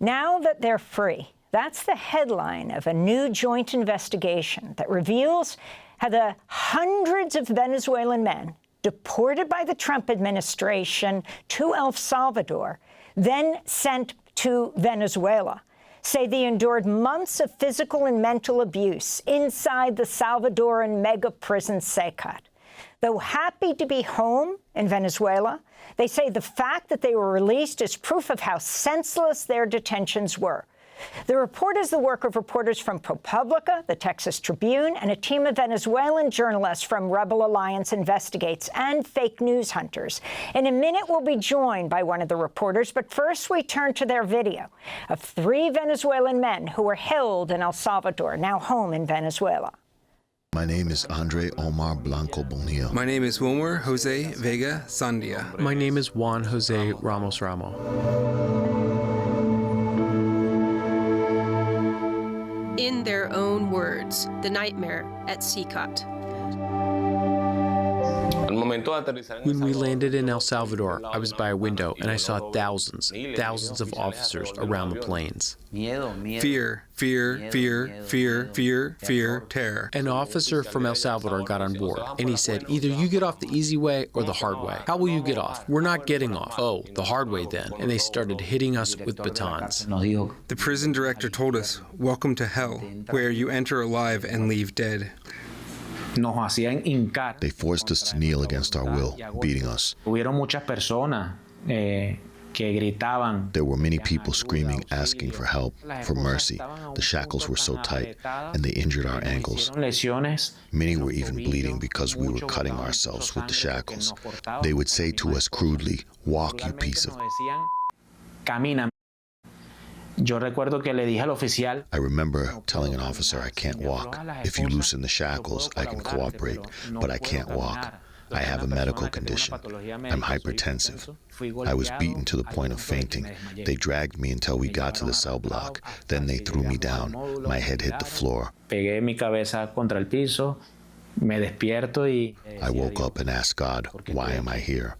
Now that they're free, that's the headline of a new joint investigation that reveals how the hundreds of Venezuelan men deported by the Trump administration to El Salvador, then sent to Venezuela, say they endured months of physical and mental abuse inside the Salvadoran mega prison CECOT. Though happy to be home in Venezuela, they say the fact that they were released is proof of how senseless their detentions were. The report is the work of reporters from ProPublica, the Texas Tribune, and a team of Venezuelan journalists from Rebel Alliance Investigates and Fake News Hunters. In a minute, we'll be joined by one of the reporters, but first we turn to their video of 3 Venezuelan men who were held in El Salvador, now home in Venezuela. My name is Andre Omar Blanco Bonilla. My name is Wilmer Jose Vega Sandia. My name is Juan Jose Ramos Ramo. In their own words, the nightmare at CECOT. When we landed in El Salvador, I was by a window and I saw thousands of officers around the planes. Fear, fear, fear, fear, fear, fear, terror. An officer from El Salvador got on board and he said, either you get off the easy way or the hard way. How will you get off? We're not getting off. Oh, the hard way then. And they started hitting us with batons. The prison director told us, welcome to hell, where you enter alive and leave dead. They forced us to kneel against our will, beating us. There were many people screaming, asking for help, for mercy. The shackles were so tight, and they injured our ankles. Many were even bleeding because we were cutting ourselves with the shackles. They would say to us crudely, "Walk, you piece of..." I remember telling an officer I can't walk. If you loosen the shackles, I can cooperate, but I can't walk. I have a medical condition. I'm hypertensive. I was beaten to the point of fainting. They dragged me until we got to the cell block. Then they threw me down. My head hit the floor. I woke up and asked God, why am I here?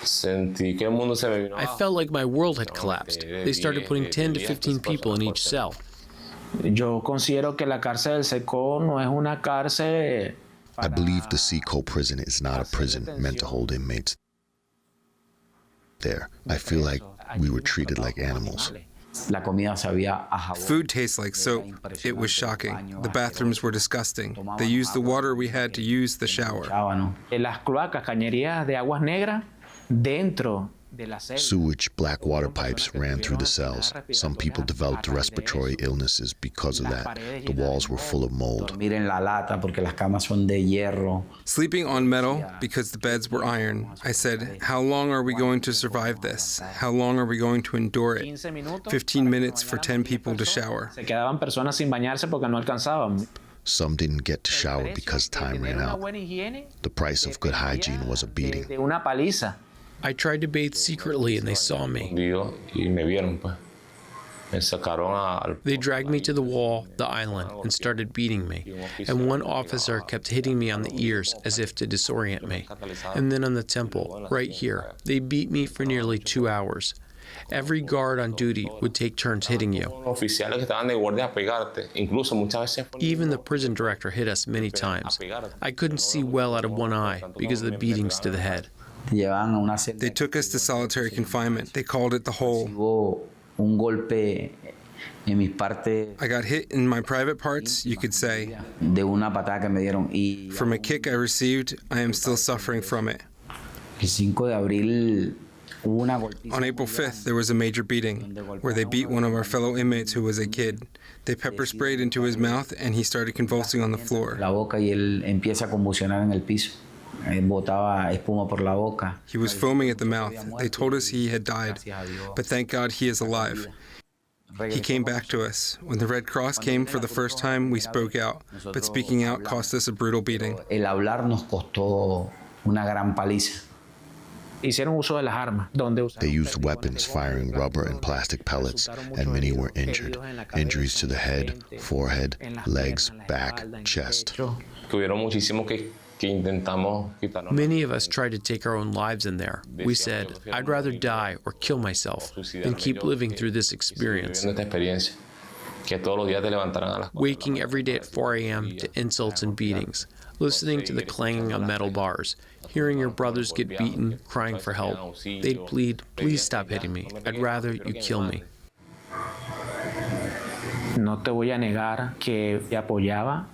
I felt like my world had collapsed. They started putting 10 to 15 people in each cell. I believe the CECOT prison is not a prison meant to hold inmates there. I feel like we were treated like animals. Food tastes like soap. It was shocking. The bathrooms were disgusting. They used the water we had to use the shower. Sewage, black water pipes ran through the cells. Some people developed respiratory illnesses because of that. The walls were full of mold. Sleeping on metal because the beds were iron. I said, how long are we going to survive this? How long are we going to endure it? 15 minutes for 10 people to shower. Some didn't get to shower because time ran out. The price of good hygiene was a beating. I tried to bathe secretly and they saw me. They dragged me to the wall, the island, and started beating me. And one officer kept hitting me on the ears as if to disorient me. And then on the temple, right here, they beat me for nearly 2 hours. Every guard on duty would take turns hitting you. Even the prison director hit us many times. I couldn't see well out of one eye because of the beatings to the head. They took us to solitary confinement. They called it the hole. I got hit in my private parts, you could say. From a kick I received, I am still suffering from it. On April 5th, there was a major beating where they beat one of our fellow inmates who was a kid. They pepper sprayed into his mouth and he started convulsing on the floor. He was foaming at the mouth. They told us he had died, but thank God he is alive. He came back to us. When the Red Cross came for the first time, we spoke out, but speaking out cost us a brutal beating. They used weapons firing rubber and plastic pellets, and many were injured. Injuries to the head, forehead, legs, back, chest. Many of us tried to take our own lives in there. We said, I'd rather die or kill myself than keep living through this experience. Waking every day at 4 a.m. to insults and beatings, listening to the clanging of metal bars, hearing your brothers get beaten, crying for help. They'd plead, please stop hitting me. I'd rather you kill me. No te voy a negar que te apoyaba.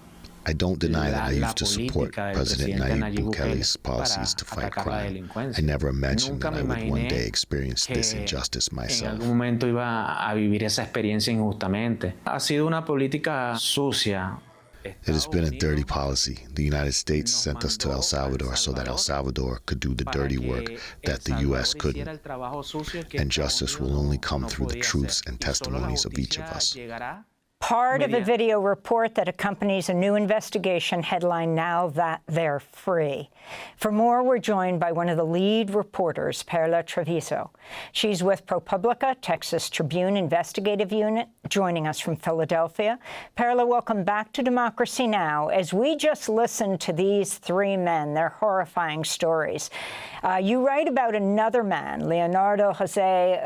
I don't deny that I used to support President Nayib Bukele's policies to fight crime. I never imagined that I would one day experience this injustice myself. En algún momento iba a vivir esa experiencia injustamente. Ha sido una política sucia. It has been a dirty policy. The United States sent us to El Salvador so that El Salvador could do the dirty work that the U.S. couldn't. And justice will only come through the truths and testimonies of each of us. Part of a video report that accompanies a new investigation headline, Now That They're Free. For more, we're joined by one of the lead reporters, Perla Treviso. She's with ProPublica, Texas Tribune Investigative Unit, joining us from Philadelphia. Perla, welcome back to Democracy Now! As we just listened to these three men, their horrifying stories, you write about another man, Leonardo Jose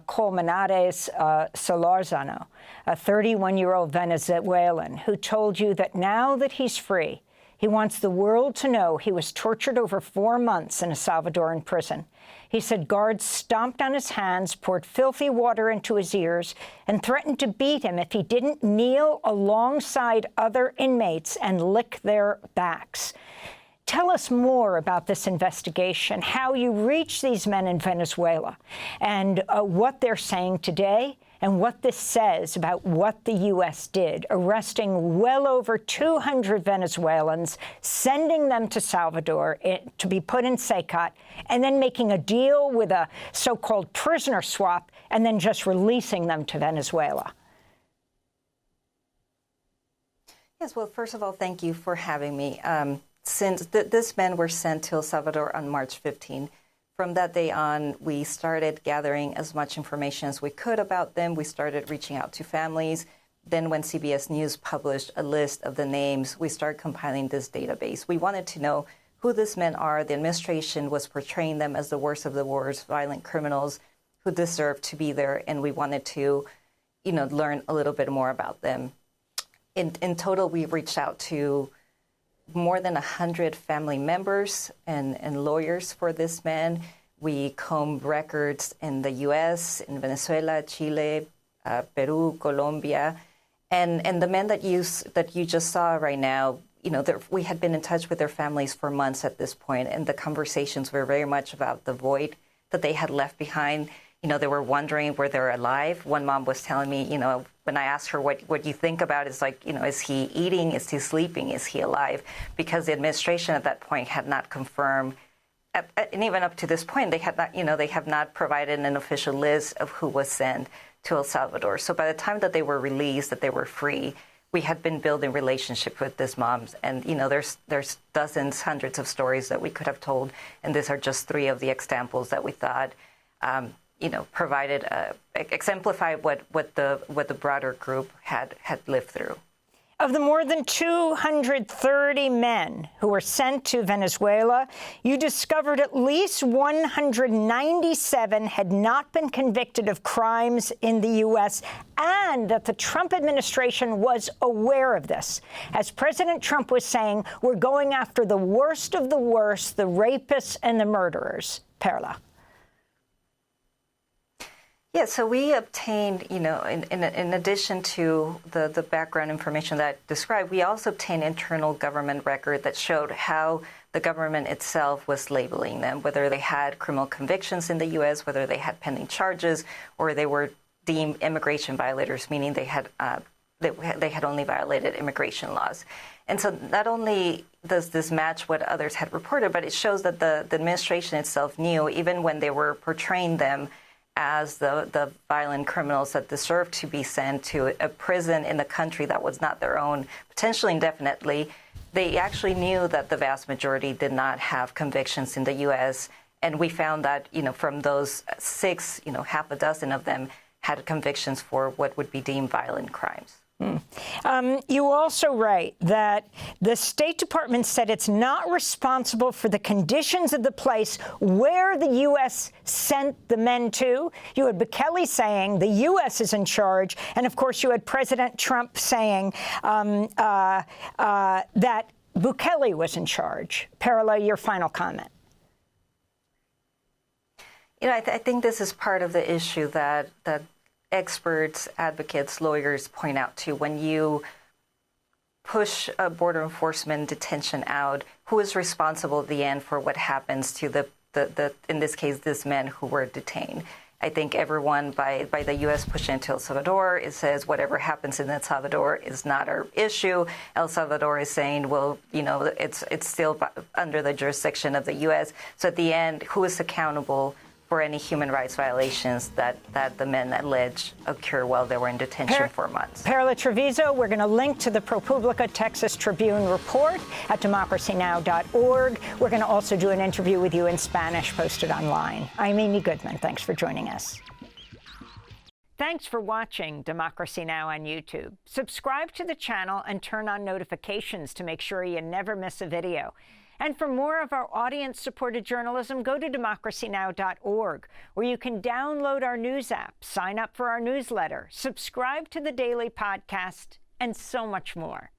Colmenares Solorzano, a 31-year-old Venezuelan, who told you that now that he's free, he wants the world to know he was tortured over 4 months in a Salvadoran prison. He said guards stomped on his hands, poured filthy water into his ears, and threatened to beat him if he didn't kneel alongside other inmates and lick their backs. Tell us more about this investigation, how you reached these men in Venezuela, and what they're saying today, and what this says about what the U.S. did, arresting well over 200 Venezuelans, sending them to Salvador to be put in CECOT, and then making a deal with a so-called prisoner swap, and then just releasing them to Venezuela. Yes, well, first of all, thank you for having me. Since these men were sent to El Salvador on March 15, from that day on, we started gathering as much information as we could about them. We started reaching out to families. Then when CBS News published a list of the names, we started compiling this database. We wanted to know who these men are. The administration was portraying them as the worst of the worst, violent criminals who deserved to be there. And we wanted to, learn a little bit more about them. In total, we reached out to more than 100 family members and lawyers for this man. We combed records in the U.S., in Venezuela, Chile, Peru, Colombia, and the men that you just saw right now. We had been in touch with their families for months at this point, and the conversations were very much about the void that they had left behind. They were wondering where they're alive. One mom was telling me, when I asked her what you think about it, it's like, is he eating? Is he sleeping? Is he alive? Because the administration at that point had not confirmed, and even up to this point, they have not provided an official list of who was sent to El Salvador. So by the time that they were released, that they were free, we had been building relationships with these moms. And, there's dozens, hundreds of stories that we could have told. And these are just three of the examples that we thought, provided, exemplified what the broader group had lived through. Of the more than 230 men who were sent to Venezuela, you discovered at least 197 had not been convicted of crimes in the U.S., and that the Trump administration was aware of this. As President Trump was saying, we're going after the worst of the worst, the rapists and the murderers. Perla. Yeah, so we obtained, in addition to the background information that I described, we also obtained internal government record that showed how the government itself was labeling them, whether they had criminal convictions in the U.S., whether they had pending charges, or they were deemed immigration violators, meaning they had only violated immigration laws. And so not only does this match what others had reported, but it shows that the administration itself knew, even when they were portraying them as the violent criminals that deserve to be sent to a prison in a country that was not their own, potentially indefinitely, they actually knew that the vast majority did not have convictions in the U.S. And we found that, from those 6, half a dozen of them had convictions for what would be deemed violent crimes. You also write that the State Department said it's not responsible for the conditions of the place where the U.S. sent the men to. You had Bukele saying the U.S. is in charge. And, of course, you had President Trump saying that Bukele was in charge. Perla, your final comment. You know, I think this is part of the issue that experts, advocates, lawyers point out to. When you push a border enforcement detention out, who is responsible at the end for what happens to the in this case, these men who were detained? I think everyone by the U.S. pushing into El Salvador, it says whatever happens in El Salvador is not our issue. El Salvador is saying, well, you know, it's still under the jurisdiction of the U.S. So at the end, who is accountable for any human rights violations that the men allege occur while they were in detention for months? Perla Trevizo, we're going to link to the ProPublica Texas Tribune report at democracynow.org. We're going to also do an interview with you in Spanish posted online. I'm Amy Goodman. Thanks for joining us. Thanks for watching Democracy Now! On YouTube. Subscribe to the channel and turn on notifications to make sure you never miss a video. And for more of our audience-supported journalism, go to democracynow.org, where you can download our news app, sign up for our newsletter, subscribe to the daily podcast, and so much more.